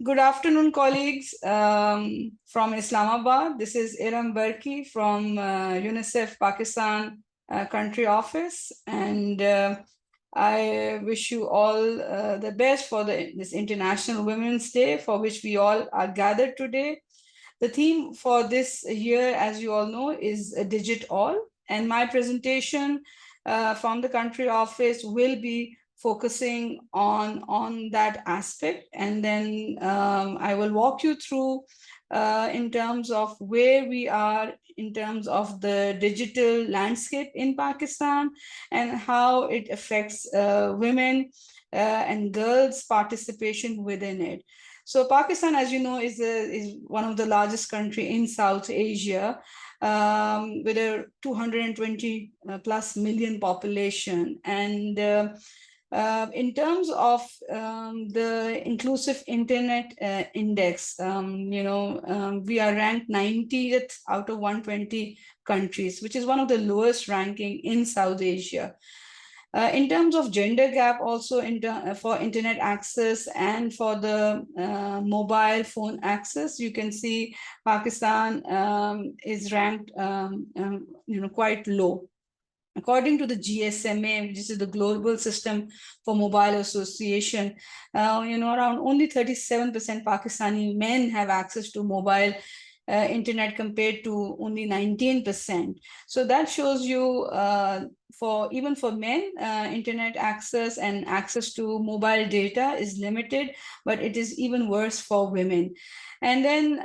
Good afternoon, colleagues from Islamabad. This is Erum Burki from UNICEF Pakistan country office, and I wish you all the best for this International Women's Day, for which we all are gathered today. The theme for this year, as you all know, is Digit All, and my presentation from the country office will be focusing on that aspect, and then I will walk you through in terms of where we are in terms of the digital landscape in Pakistan and how it affects women and girls' participation within it. So Pakistan, as you know, is one of the largest country in South Asia, with a 220 plus million population. And in terms of the Inclusive Internet Index, we are ranked 90th out of 120 countries, which is one of the lowest ranking in South Asia. In terms of gender gap, also for internet access and for the mobile phone access, you can see Pakistan is ranked quite low. According to the GSMA, which is the Global System for Mobile Association, around only 37% Pakistani men have access to mobile internet compared to only 19%. So that shows you even for men, internet access and access to mobile data is limited, but it is even worse for women. And then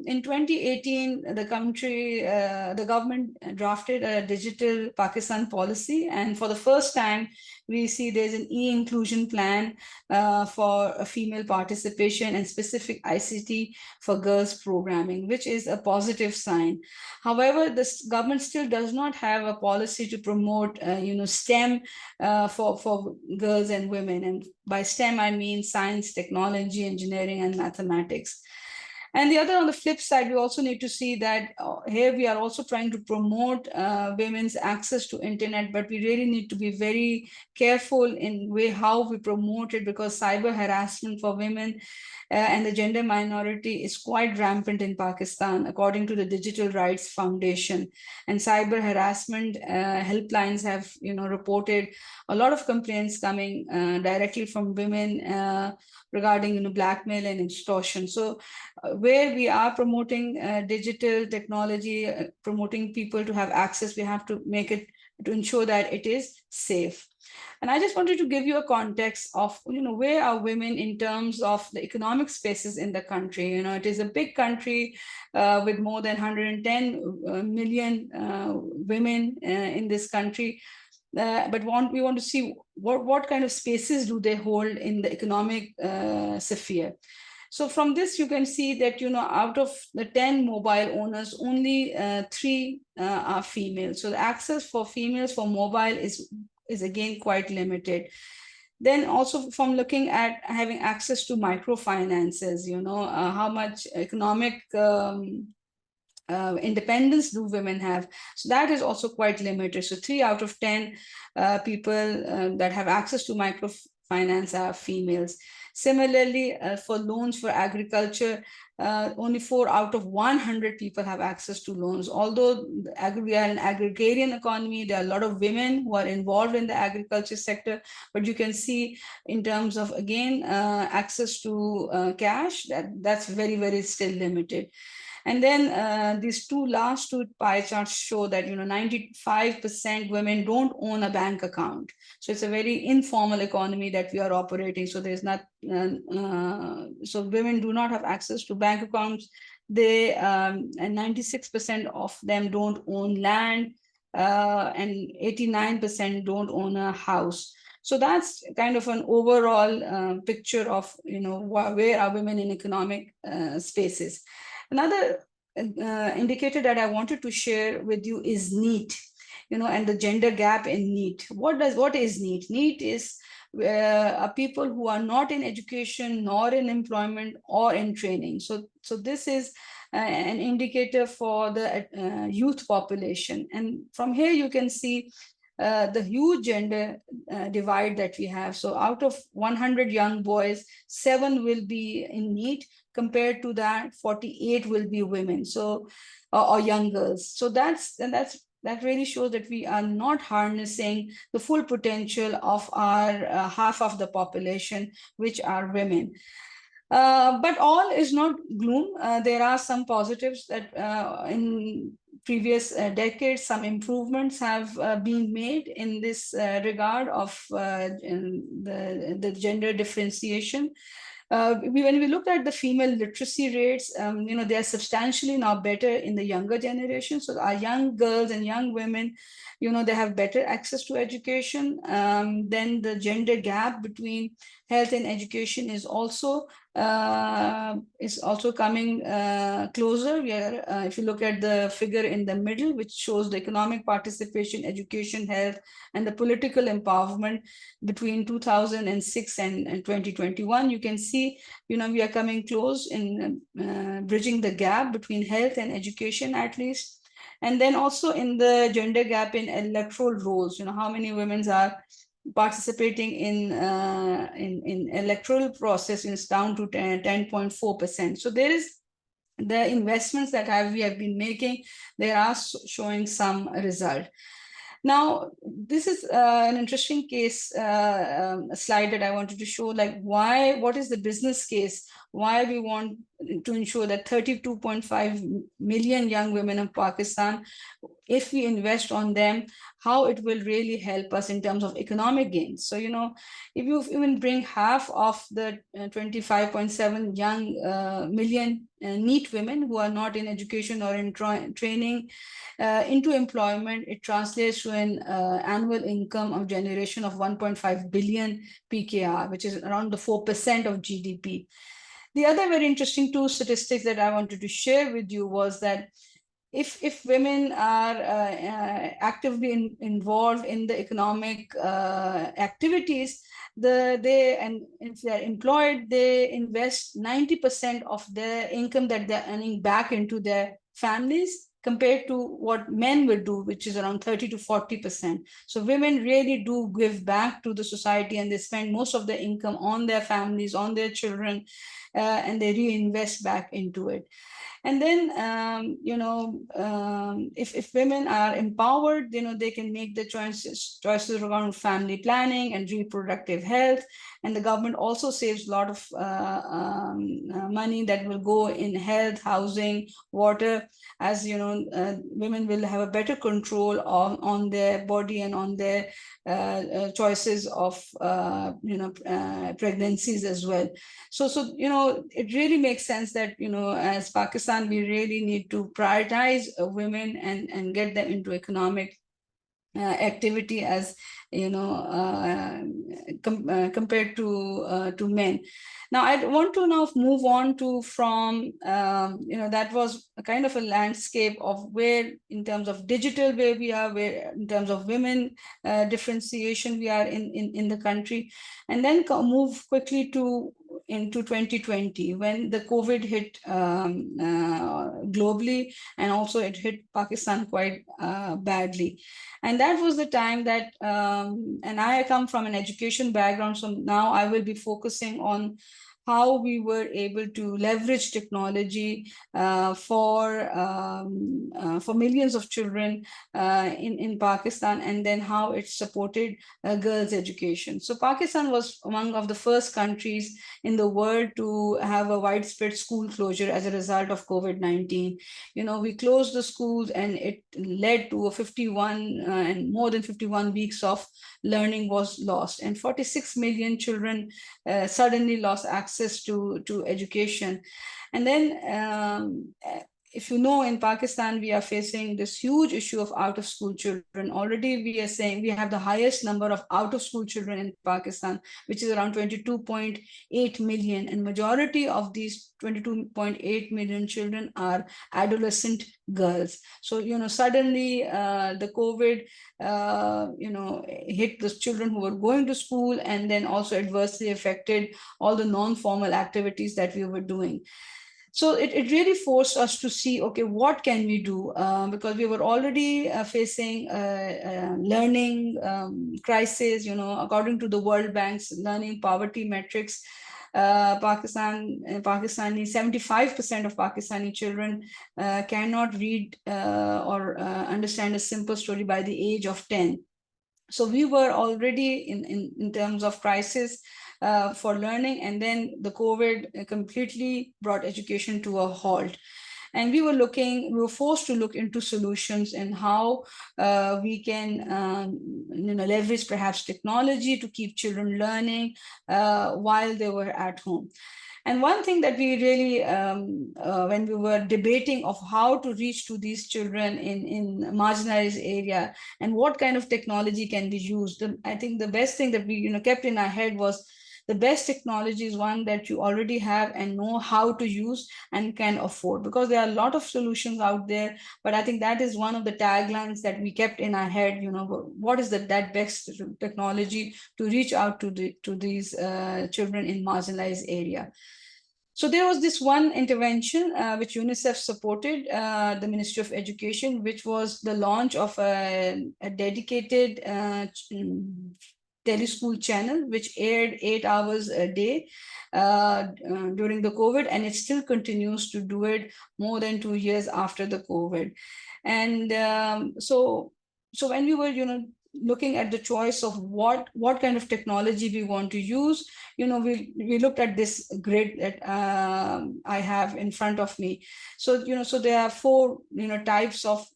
in 2018, the government drafted a digital Pakistan policy. And for the first time, we see there's an e-inclusion plan for female participation and specific ICT for girls programming, which is a positive sign. However, this government still does not have a policy to promote, STEM for girls and women. And by STEM, I mean science, technology, engineering, and mathematics. And the other, on the flip side, we also need to see that here we are also trying to promote women's access to internet, but we really need to be very careful in how we promote it, because cyber harassment for women and the gender minority is quite rampant in Pakistan, according to the Digital Rights Foundation. And cyber harassment helplines have, reported a lot of complaints coming directly from women regarding, blackmail and extortion. So where we are promoting digital technology, promoting people to have access, we have to make it to ensure that it is safe. And I just wanted to give you a context of, where are women in terms of the economic spaces in the country. It is a big country with more than 110 million women in this country. But we want to see what kind of spaces do they hold in the economic sphere. So from this, you can see that, out of the 10 mobile owners, only 3 are female. So the access for females for mobile is again quite limited. Then also from looking at having access to microfinances, how much economic independence do women have? So that is also quite limited. So 3 out of 10 people that have access to microfinance are females. Similarly, for loans for agriculture, only 4 out of 100 people have access to loans. Although we are an agrarian economy, there are a lot of women who are involved in the agriculture sector, but you can see in terms of, again, access to cash, that's very, very still limited. And then these last two pie charts show that 95% women don't own a bank account. So it's a very informal economy that we are operating. So there's not so women do not have access to bank accounts. They and 96% of them don't own land, and 89% don't own a house. So that's kind of an overall picture of where are women in economic spaces. Another indicator that I wanted to share with you is NEET, and the gender gap in NEET. What is NEET? NEET is people who are not in education, nor in employment, or in training. So this is an indicator for the youth population. And from here you can see the huge gender divide that we have. So out of 100 young boys, 7 will be in NEET. Compared to that, 48 will be women. So or young girls. So that really shows that we are not harnessing the full potential of our half of the population, which are women. But all is not gloom. There are some positives that in previous decades, some improvements have been made in this regard of in the gender differentiation. When we look at the female literacy rates, they are substantially now better in the younger generation. So our young girls and young women, they have better access to education. Then the gender gap between health and education is also coming closer. If you look at the figure in the middle, which shows the economic participation, education, health, and the political empowerment between 2006 and 2021, you can see, we are coming close in bridging the gap between health and education, at least. And then also in the gender gap in electoral roles, how many women are participating in electoral process is down to 10.4%. So there is the investments that we have been making, they are showing some result. Now, this is an interesting case slide that I wanted to show, like what is the business case? Why we want to ensure that 32.5 million young women in Pakistan, if we invest on them, how it will really help us in terms of economic gains. So, if you even bring half of the 25.7 million NEET women who are not in education or in training into employment, it translates to an annual income of generation of 1.5 billion PKR, which is around the 4% of GDP. The other very interesting two statistics that I wanted to share with you was that if women are actively involved in the economic activities, and if they are employed, they invest 90% of their income that they're earning back into their families, compared to what men would do, which is around 30 to 40%. So women really do give back to the society, and they spend most of their income on their families, on their children, and they reinvest back into it. And then, if women are empowered, they can make the choices around family planning and reproductive health. And the government also saves a lot of money that will go in health, housing, water, as women will have a better control on their body and on their choices of pregnancies as well. So it really makes sense that as Pakistan, we really need to prioritize women and get them into economic activity, as compared to men. Now, I want to now move on to from that was a kind of a landscape of where, in terms of digital, where we are, where in terms of women differentiation we are in the country, and then move quickly into 2020, when the COVID hit globally, and also it hit Pakistan quite badly. And that was the time that, and I come from an education background, so now I will be focusing on how we were able to leverage technology for millions of children in Pakistan, and then how it supported girls' education. So Pakistan was among of the first countries in the world to have a widespread school closure as a result of COVID-19. We closed the schools, and it led to a 51 and more than 51 weeks of learning was lost, and 46 million children suddenly lost access to education. And then if in Pakistan, we are facing this huge issue of out-of-school children. Already we are saying we have the highest number of out-of-school children in Pakistan, which is around 22.8 million. And majority of these 22.8 million children are adolescent girls. So, suddenly the COVID, hit the children who were going to school, and then also adversely affected all the non-formal activities that we were doing. So it really forced us to see, okay, what can we do? Because we were already facing learning crisis, according to the World Bank's learning poverty metrics. Pakistani 75% of Pakistani children cannot read or understand a simple story by the age of 10. So we were already in terms of crisis for learning, and then the COVID completely brought education to a halt. And we were forced to look into solutions and how we can leverage perhaps technology to keep children learning while they were at home. And one thing that we really, when we were debating of how to reach to these children in marginalized area and what kind of technology can be used, I think the best thing that we kept in our head was the best technology is one that you already have and know how to use and can afford, because there are a lot of solutions out there. But I think that is one of the taglines that we kept in our head, what is that best technology to reach out to these children in marginalized area. So there was this one intervention which UNICEF supported, the Ministry of Education, which was the launch of a dedicated teleschool channel, which aired 8 hours a day during the COVID, and it still continues to do it more than 2 years after the COVID. And so when we were, looking at the choice of what kind of technology we want to use, we looked at this grid that I have in front of me. So so there are 4 types of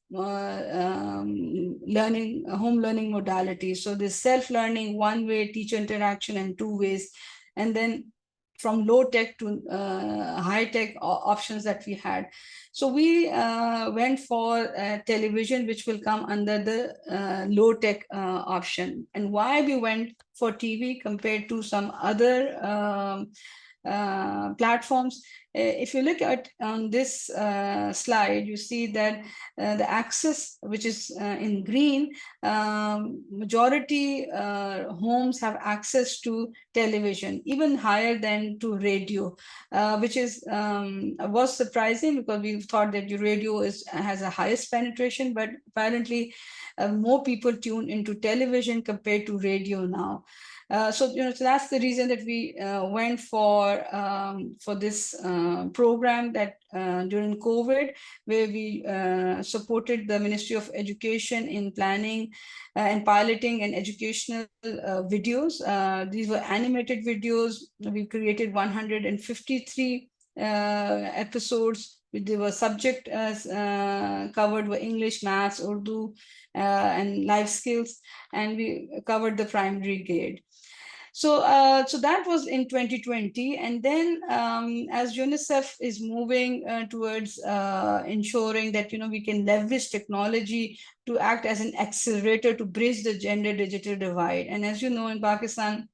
learning, home learning modalities. So there's self-learning, one way, teacher interaction, and 2 ways, and then from low tech to high tech options that we had. So we went for television, which will come under the low tech option. And why we went for TV compared to some other platforms? If you look at on this slide, you see that the axis, which is in green, majority homes have access to television, even higher than to radio, which is was surprising, because we thought that the radio has a highest penetration, but apparently more people tune into television compared to radio now. So so that's the reason that we went for this program that during COVID, where we supported the Ministry of Education in planning and piloting and educational videos. These were animated videos. We created 153 episodes. They were subject covered were English, maths, Urdu, and life skills, and we covered the primary grade. So, so that was in 2020. And then as UNICEF is moving towards ensuring that, we can leverage technology to act as an accelerator to bridge the gender digital divide. And as you know, in Pakistan,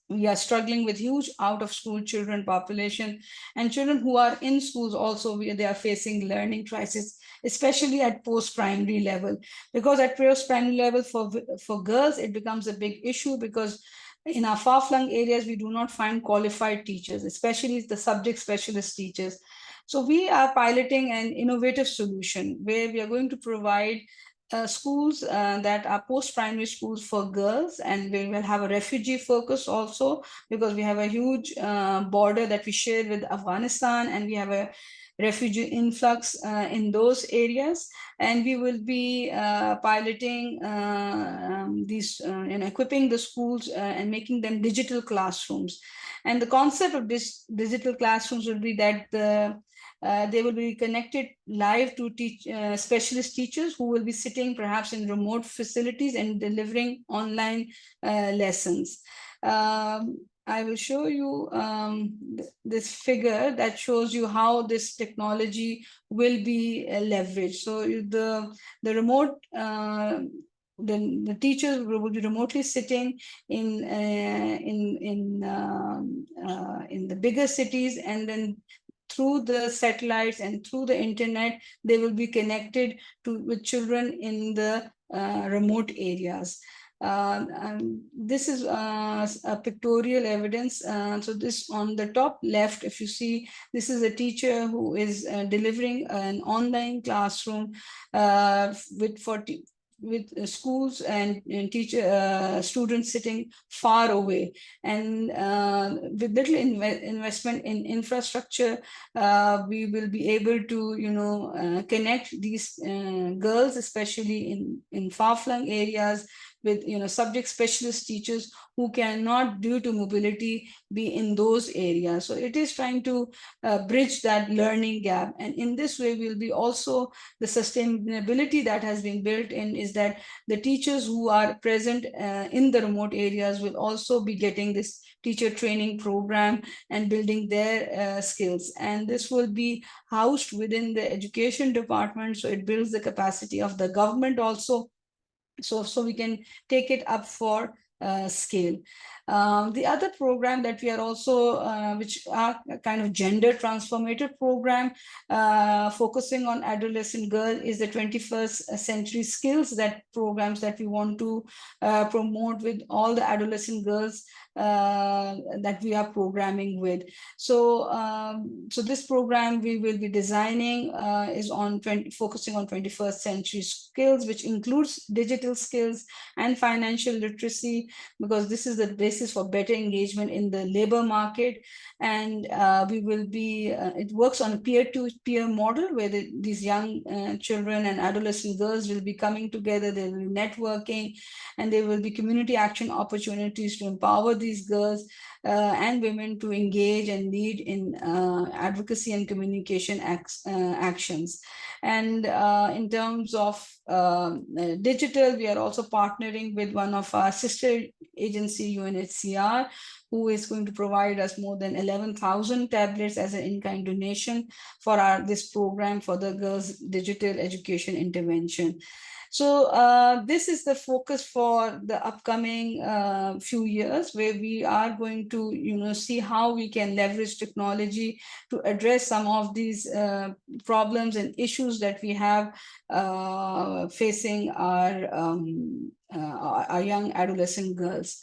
we are struggling with huge out of school children population, and children who are in schools also, they are facing learning crisis, especially at post-primary level. Because at post-primary level for girls, it becomes a big issue, because in our far-flung areas, we do not find qualified teachers, especially the subject specialist teachers. So we are piloting an innovative solution where we are going to provide schools that are post-primary schools for girls, and we will have a refugee focus also, because we have a huge border that we share with Afghanistan, and we have a refugee influx in those areas. And we will be piloting these, equipping the schools and making them digital classrooms. And the concept of this digital classrooms will be that they will be connected live to specialist teachers who will be sitting perhaps in remote facilities and delivering online lessons. I will show you this figure that shows you how this technology will be leveraged. So the remote, the teachers will be remotely sitting in the bigger cities, and then through the satellites and through the internet, they will be connected with children in the remote areas. And this is a pictorial evidence. So this on the top left, if you see, this is a teacher who is delivering an online classroom with 40 with schools and teacher students sitting far away, and with little investment in infrastructure, we will be able to connect these girls, especially in far-flung areas, with subject specialist teachers who cannot, due to mobility, be in those areas. So it is trying to bridge that learning gap, and in this way we'll be also, the sustainability that has been built in is that the teachers who are present in the remote areas will also be getting this teacher training program and building their skills, and this will be housed within the education department, so it builds the capacity of the government also, so we can take it up for scale. The other program that we are also, which are a kind of gender transformative program, focusing on adolescent girls, is the 21st century skills, that programs that we want to promote with all the adolescent girls that we are programming with. So this program we will be designing is on focusing on 21st century skills, which includes digital skills and financial literacy, because this is the basis for better engagement in the labor market. And we will be, it works on a peer-to-peer model, where these young children and adolescent girls will be coming together, they will be networking, and there will be community action opportunities to empower these girls and women to engage and lead in advocacy and communication actions. And in terms of digital, we are also partnering with one of our sister agency, UNHCR, who is going to provide us more than 11,000 tablets as an in-kind donation for this program for the girls' digital education intervention. So this is the focus for the upcoming few years, where we are going to see how we can leverage technology to address some of these problems and issues that we have facing our young adolescent girls.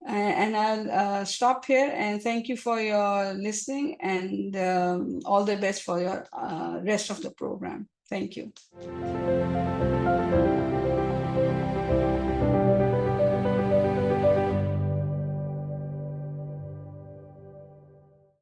And I'll stop here, and thank you for your listening, and all the best for your rest of the program. Thank you.